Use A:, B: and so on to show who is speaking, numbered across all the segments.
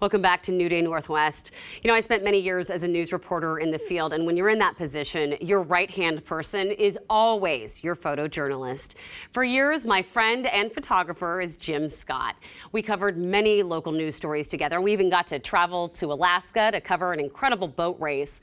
A: Welcome back to New Day Northwest. You know, I spent many years as a news reporter in the field, and when you're in that position, your right-hand person is always your photojournalist. For years, my friend and photographer is Jim Scott. We covered many local news stories together. We even got to travel to Alaska to cover an incredible boat race.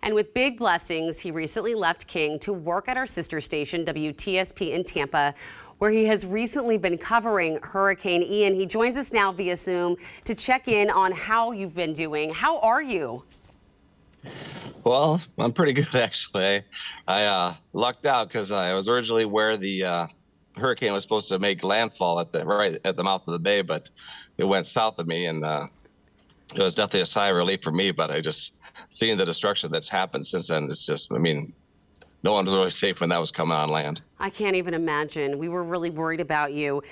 A: And with big blessings, he recently left King to work at our sister station, WTSP in Tampa, where he has recently been covering Hurricane Ian. He joins us now via Zoom to check in on how you've been doing. How are you?
B: Well, I'm pretty good, actually. I lucked out because I was originally where the hurricane was supposed to make landfall right at the mouth of the bay, but it went south of me, and it was definitely a sigh of relief for me. But I just seeing the destruction that's happened since then, it's just, I mean, no one was really safe when that was coming on land.
A: I can't even imagine. We were really worried about you.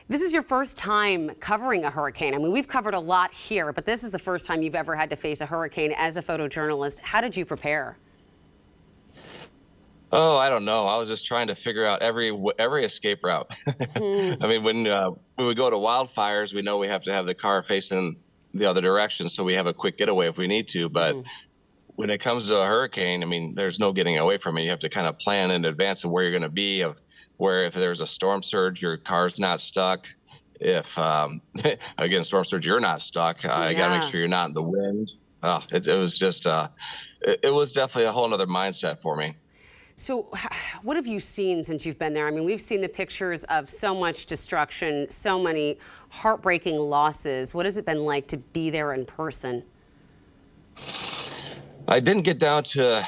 A: This is your first time covering a hurricane. I mean, we've covered a lot here, but this is the first time you've ever had to face a hurricane as a photojournalist. How did you prepare?
B: Oh, I don't know. I was just trying to figure out every escape route. I mean, when we go to wildfires, we know we have to have the car facing the other direction, so we have a quick getaway if we need to. But when it comes to a hurricane, I mean, there's no getting away from it. You have to kind of plan in advance of where you're going to be, of where if there's a storm surge, your car's not stuck. If, again, storm surge, you're not stuck. You got to make sure you're not in the wind. It was just, it was definitely a whole other mindset for me.
A: So what have you seen since you've been there? I mean, we've seen the pictures of so much destruction, so many heartbreaking losses. What has it been like to be there in person?
B: I didn't get down to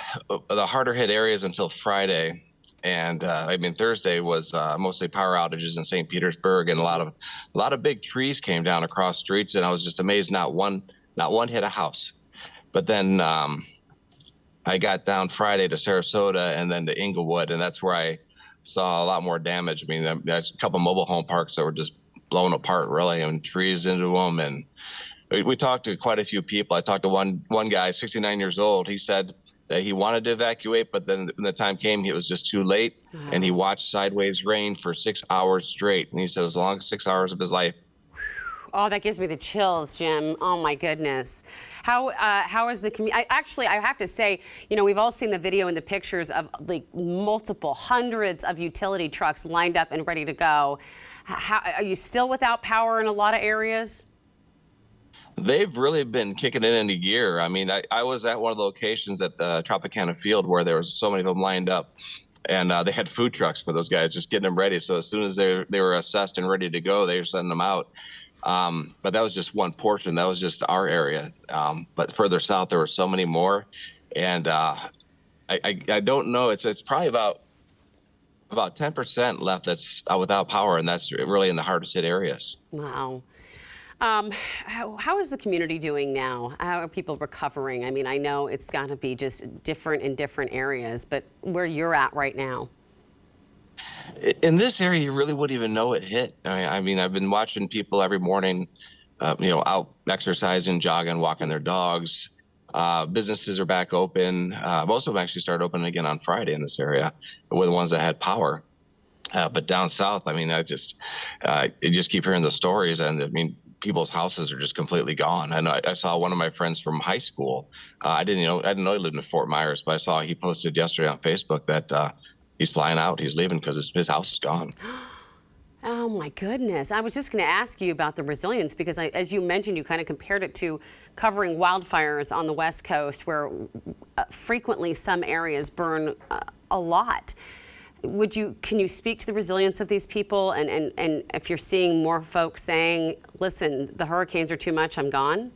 B: the harder hit areas until Friday. And I mean, Thursday was mostly power outages in St. Petersburg, and a lot of big trees came down across streets. And I was just amazed not one hit a house. But then I got down Friday to Sarasota and then to Inglewood, and that's where I saw a lot more damage. I mean, there's a couple mobile home parks that were just blown apart, really, and trees into them. And we talked to quite a few people. I talked to one guy, 69 years old. He said that he wanted to evacuate, but then when the time came, it was just too late. And he watched sideways rain for 6 hours straight. And he said it was the longest 6 hours of his life.
A: Oh, that gives me the chills, Jim. Oh my goodness. How is the community? Actually, I have to say, you know, we've all seen the video and the pictures of like multiple hundreds of utility trucks lined up and ready to go. Are you still without power in a lot of areas?
B: They've really been kicking it into gear. I mean, I was at one of the locations at the Tropicana Field where there was so many of them lined up, and they had food trucks for those guys, just getting them ready. So as soon as they were assessed and ready to go, they were sending them out. But that was just one portion. That was just our area. But further south, there were so many more. And I don't know. It's probably about 10% left that's without power, and that's really in the hardest hit areas.
A: Wow. How is the community doing now? How are people recovering? I mean, I know it's got to be just different in different areas, but where you're at right now?
B: In this area, you really wouldn't even know it hit. I mean, I've been watching people every morning, you know, out exercising, jogging, walking their dogs. Businesses are back open. Most of them actually started opening again on Friday in this area, were the ones that had power. But down south, I mean, you just keep hearing the stories, and I mean, people's houses are just completely gone. And I saw one of my friends from high school. I didn't know he lived in Fort Myers, but I saw he posted yesterday on Facebook that he's flying out. He's leaving because his house is gone.
A: Oh my goodness. I was just going to ask you about the resilience because as you mentioned, you kind of compared it to covering wildfires on the West Coast where frequently some areas burn a lot. Can you speak to the resilience of these people and if you're seeing more folks saying, listen, the hurricanes are too much, I'm gone?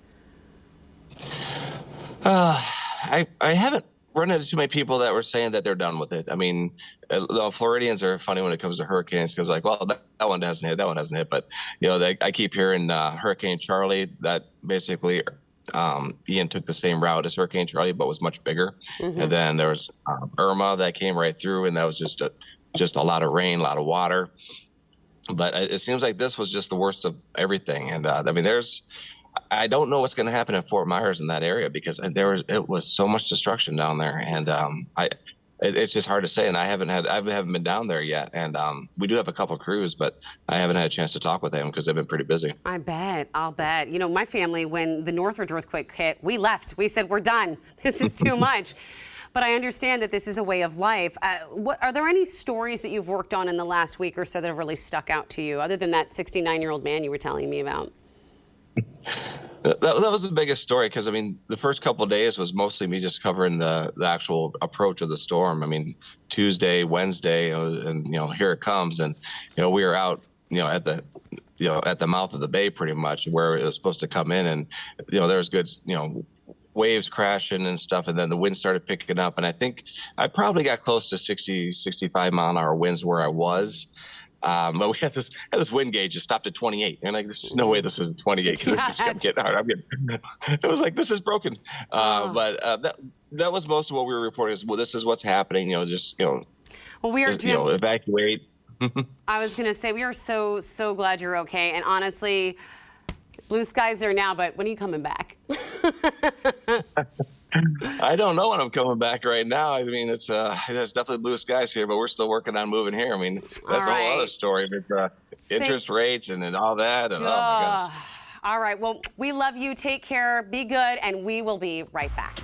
B: I haven't run into too many people that were saying that they're done with it. I mean, the Floridians are funny when it comes to hurricanes because like, well, that one hasn't hit, that one hasn't hit. But, you know, I keep hearing Hurricane Charlie, that basically Ian took the same route as Hurricane Charlie, but was much bigger. And then there was Irma that came right through, and that was just a lot of rain, a lot of water. But it seems like this was just the worst of everything. And I mean, I don't know what's going to happen in Fort Myers in that area because it was so much destruction down there. And it's just hard to say. And I haven't been down there yet. And we do have a couple crews, but I haven't had a chance to talk with them because they've been pretty busy.
A: I bet. I'll bet. You know, my family, when the Northridge earthquake hit, we left. We said, we're done. This is too much. But I understand that this is a way of life. Are there any stories that you've worked on in the last week or so that have really stuck out to you, other than that 69-year-old man you were telling me about?
B: That was the biggest story because, I mean, the first couple of days was mostly me just covering the actual approach of the storm. I mean, Tuesday, Wednesday, and, here it comes. And, we were out, at the mouth of the bay pretty much where it was supposed to come in. And, there was good, waves crashing and stuff. And then the wind started picking up. And I think I probably got close to 60, 65 mile an hour winds where I was. But we had this wind gauge just stopped at 28, and like, there's no way this is 28 because it just kept getting hard. It was like, this is broken. But that was most of what we were reporting. Is, well, this is what's happening. Well,
A: we are
B: evacuate.
A: I was going to say, we are so glad you're okay. And honestly, blue skies there now. But when are you coming back?
B: I don't know when I'm coming back right now. I mean, there's definitely blue skies here, but we're still working on moving here. I mean, that's a whole other story with interest rates and all that. And, oh my goodness.
A: All right. Well, we love you. Take care. Be good. And we will be right back.